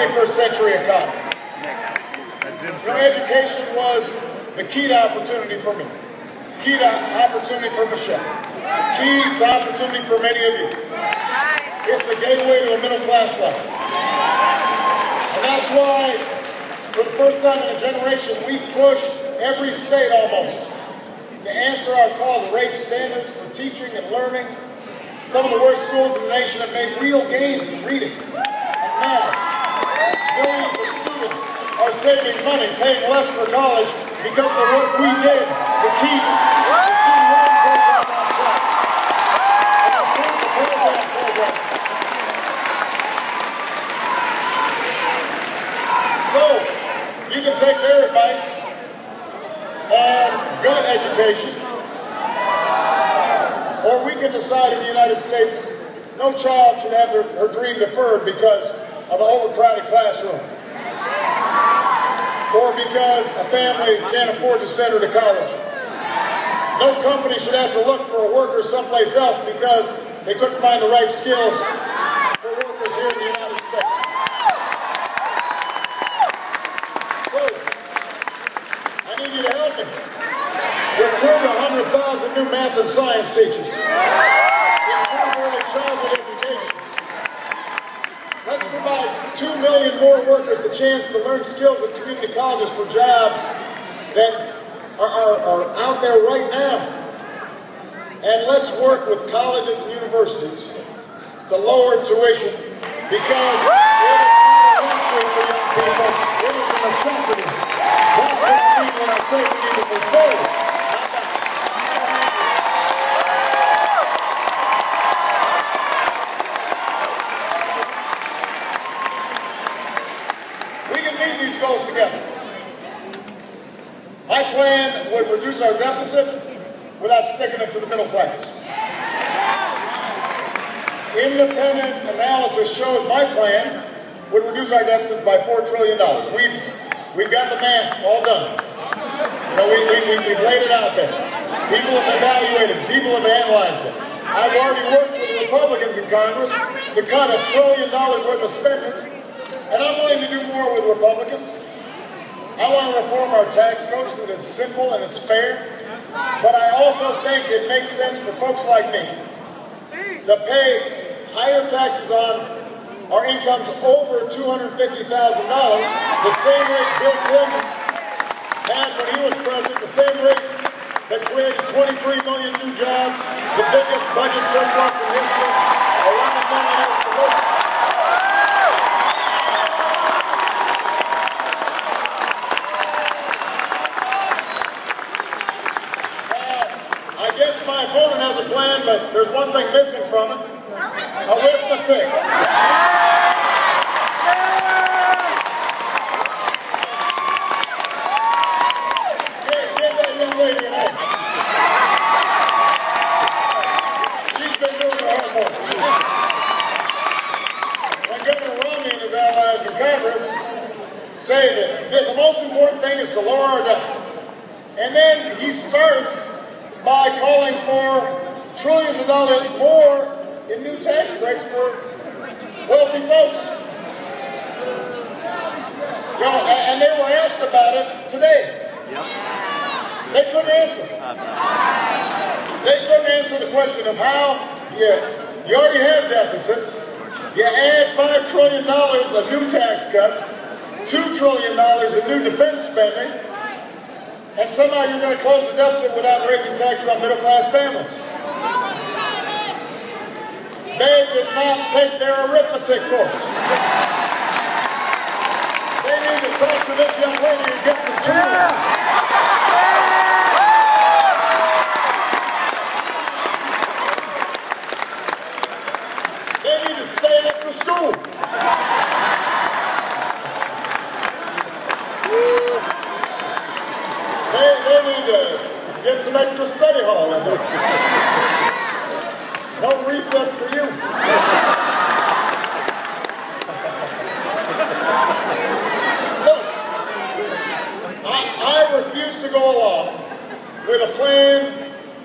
21st century economy. Education was the key to opportunity for me, key to opportunity for Michelle, key to opportunity for many of you. It's the gateway to a middle-class life. And that's why, for the first time in a generation, we've pushed every state almost to answer our call to raise standards for teaching and learning. Some of the worst schools in the nation have made real gains in reading and math. Millions of students are saving money, paying less for college because of the work we did to keep the student loan program on track and improve the program. So, you can take their advice and gut education, or we can decide in the United States no child should have her dream deferred because of an overcrowded classroom, or because a family can't afford to send her to college. No company should have to look for a worker someplace else because they couldn't find the right skills for workers here in the United States. So, I need you to help me. Recruit 100,000 new math and science teachers. Improve early childhood education. Let's provide 2 million more workers the chance to learn skills at community colleges for jobs that are out there right now. And let's work with colleges and universities to lower tuition because it is not a luxury for young people, it is a necessity. That's what I mean when I say we need to move forward. These goals together. My plan would reduce our deficit without sticking it to the middle class. Independent analysis shows my plan would reduce our deficit by $4 trillion. We've got the math all done. You know, we've laid it out there. People have evaluated it. People have analyzed it. I've already worked with the Republicans in Congress to cut $1 trillion worth of spending. And I'm willing to do more with Republicans. I want to reform our tax code so that it's simple and it's fair. But I also think it makes sense for folks like me to pay higher taxes on our incomes over $250,000, the same rate Bill Clinton had when he was president, the same rate that created 23 million new jobs, the biggest budget surplus in history, a lot of money has to work. My opponent has a plan, but there's one thing missing from it. Arithmetic. Give that young lady an A. She's been doing her homework. When Governor Romney and his allies in Congress say that the most important thing is to lower our deficit, and then he starts by calling for trillions of dollars more in new tax breaks for wealthy folks. You know, and they were asked about it today. They couldn't answer. They couldn't answer the question of how you already have deficits, you add $5 trillion of new tax cuts, $2 trillion in new defense spending, and somehow you're going to close the deficit without raising taxes on middle-class families. They did not take their arithmetic course. They need to talk to this young lady and get some tools. They need to stay after school. They need to get some extra study hall in there. No recess for you. Look, I refuse to go along with a plan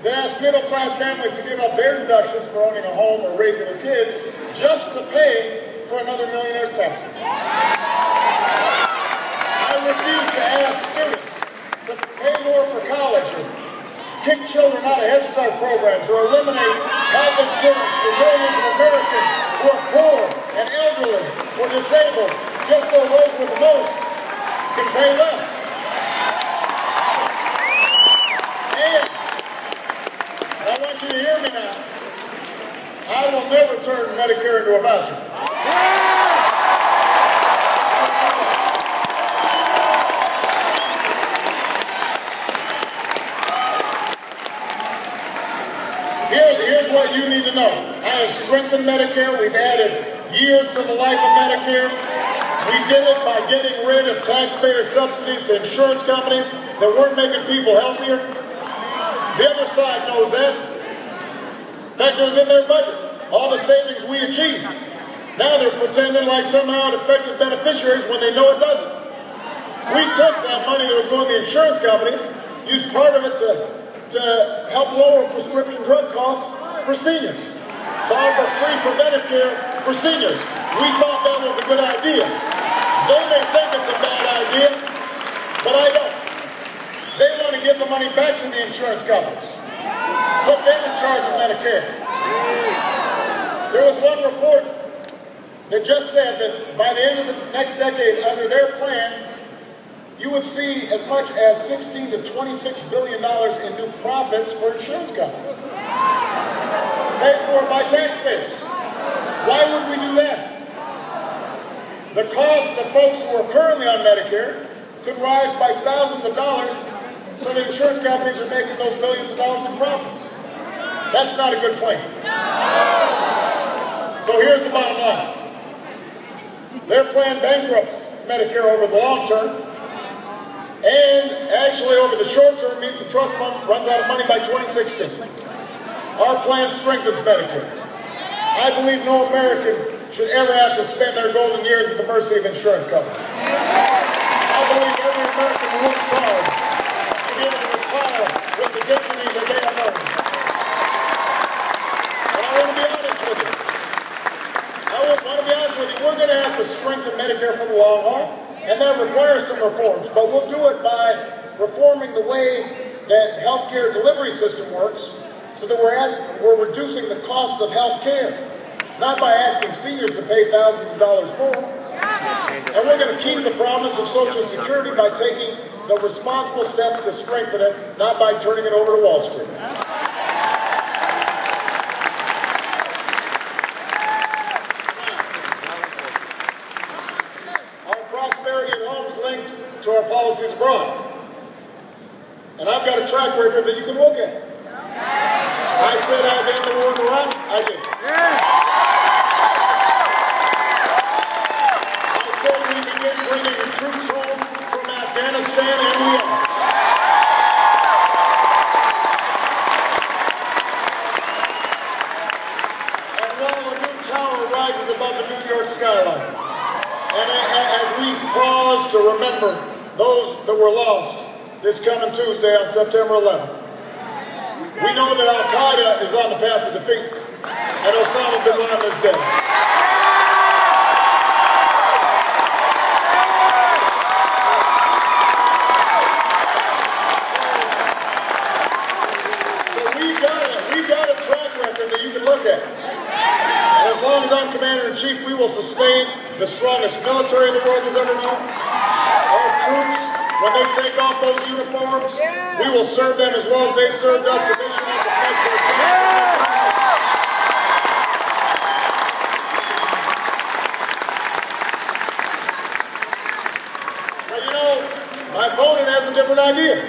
that asks middle-class families to give up their deductions for owning a home or raising their kids just to pay for another millionaire's tax cut. refuse to ask students to pay more for college or kick children out of Head Start programs or eliminate health insurance for millions of Americans who are poor and elderly or disabled, just so those with the most can pay less. And I want you to hear me now. I will never turn Medicare into a voucher. Here's what you need to know. I have strengthened Medicare. We've added years to the life of Medicare. We did it by getting rid of taxpayer subsidies to insurance companies that weren't making people healthier. The other side knows that. In fact, it was in their budget. All the savings we achieved. Now they're pretending like somehow it affected beneficiaries when they know it doesn't. We took that money that was going to the insurance companies, used part of it to help lower prescription drug costs for seniors, to offer free preventive care for seniors. We thought that was a good idea. They may think it's a bad idea, but I don't. They want to give the money back to the insurance companies. Put them in charge of Medicare. There was one report that just said that by the end of the next decade, under their plan, you would see as much as $16 to $26 billion in new profits for insurance companies. Paid for by taxpayers. Why would we do that? The costs of folks who are currently on Medicare could rise by thousands of dollars, so the insurance companies are making those billions of dollars in profits. That's not a good plan. So here's the bottom line. Their plan bankrupts Medicare over the long term, and actually over the short term means the trust fund runs out of money by 2016. Our plan strengthens Medicare. I believe no American should ever have to spend their golden years at the mercy of insurance companies. I believe every American who works hard should be able to retire with the dignity that they have earned. And I want to be honest with you. We're going to have to strengthen Medicare for the long haul. And that requires some reforms, but we'll do it by reforming the way that healthcare delivery system works so that we're reducing the cost of healthcare, not by asking seniors to pay thousands of dollars more. And we're going to keep the promise of Social Security by taking the responsible steps to strengthen it, not by turning it over to Wall Street. To our policies abroad. And I've got a track record that you can look at. I said I'd end the war in Iraq, I did. I said we begin bringing troops home from Afghanistan, and we are. And while a new tower rises above the New York skyline, and as we pause to remember those that were lost this coming Tuesday on September 11th. We know that Al-Qaeda is on the path to defeat, and Osama bin Laden is dead. So we've got a track record that you can look at. And as long as I'm Commander-in-Chief, we will sustain the strongest military the world has ever known. Our troops, when they take off those uniforms, we will serve them as well as they served us, because they should have to fight for their But you know, my opponent has a different idea.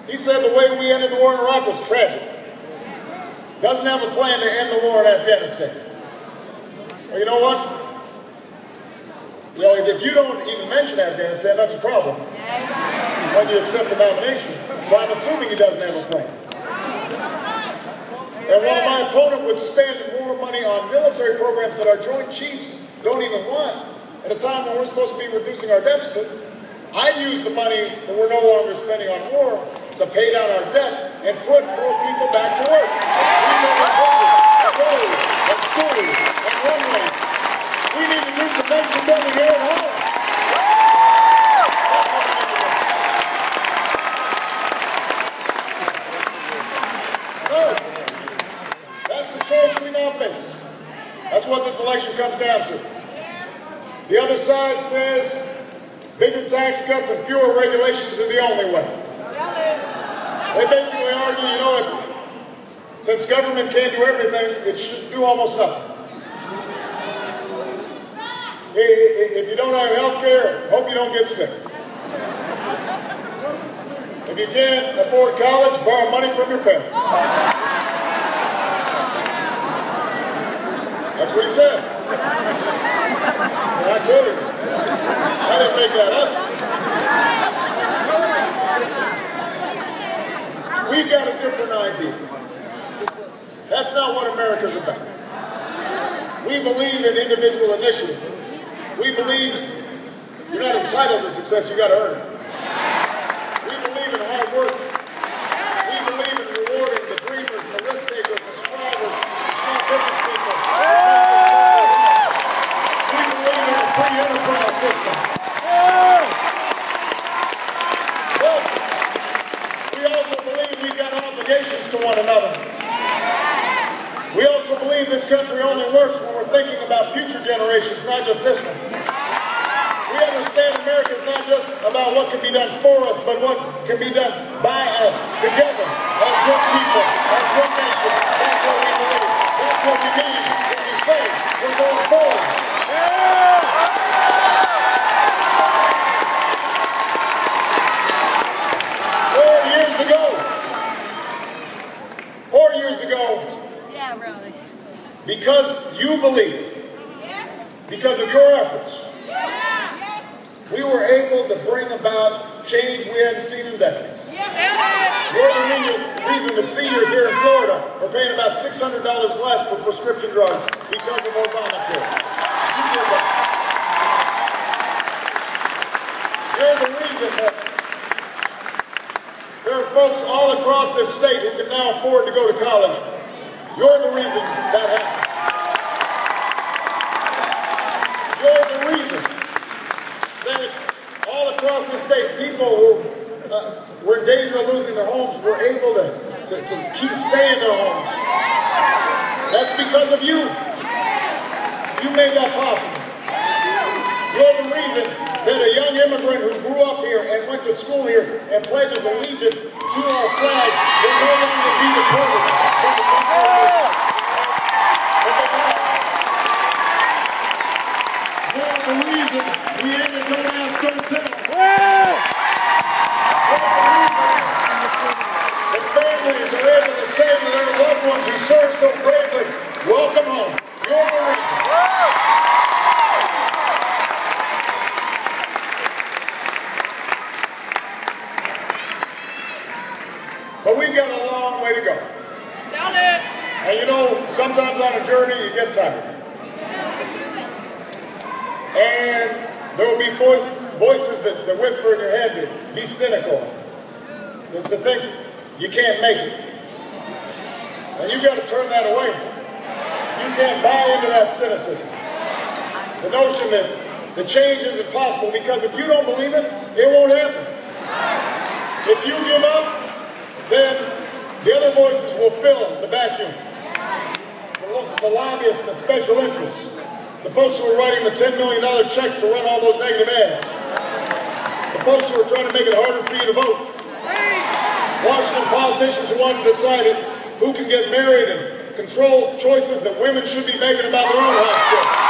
He said the way we ended the war in Iraq was tragic. Doesn't have a plan to end the war in Afghanistan. Well, you know what? You know, if you don't even mention Afghanistan, that's a problem when you accept the nomination. So I'm assuming he doesn't have a plan. And while my opponent would spend more money on military programs that our Joint Chiefs don't even want, at a time when we're supposed to be reducing our deficit, I'd use the money that we're no longer spending on war to pay down our debt and put more people back to work. We need bridges, and roads, and schools, and runways. We need to do some nation building here at home. The other side says bigger tax cuts and fewer regulations is the only way. They basically argue, you know, since government can't do everything, it should do almost nothing. If you don't have health care, hope you don't get sick. If you can't afford college, borrow money from your parents. That's what he said. I quoted him. I didn't make that up. We've got a different idea. That's not what America's about. We believe in individual initiative. We believe you're not entitled to success, you got to earn it. We believe in hard work. We believe in rewarding the dreamers, the risk takers, the strivers, the small business people. We believe in a free enterprise system. But we also believe we've got obligations to one another. We also believe this country only works when we're thinking about future generations, not just this one. We understand America is not just about what can be done for us, but what can be done by us, together, as one people, as one nation. That's what we believe. That's what we mean when we say we're going forward. 4 years ago, yeah, really. Because you believed, because of your efforts, we were able to bring about change we hadn't seen in decades. You're the reason that seniors here in Florida are paying about $600 less for prescription drugs because of Obamacare. You're the reason that there are folks all across this state who can now afford to go to college. You're the reason that happened. You're the reason that all across the state, people who were in danger of losing their homes were able to keep staying in their homes. That's because of you. You made that possible. You're the reason that a young immigrant who grew up here and went to school here and pledges allegiance to our flag will no longer be deported from the country. You're the reason we ain't gonna go ask go tell. The families are able to say to their loved ones who serve so bravely, welcome home. You're the reason. But we've got a long way to go. Tell it. And you know, sometimes on a journey you get tired. And there will be voices that whisper in your head to be cynical, to think you can't make it. And you've got to turn that away. You can't buy into that cynicism. The notion that the change isn't possible, because if you don't believe it, it won't happen. If you give up, then the other voices will fill the vacuum. The lobbyists, the special interests, the folks who are writing the $10 million checks to run all those negative ads, the folks who are trying to make it harder for you to vote, Washington politicians who want to decide who can get married and control choices that women should be making about their own health care.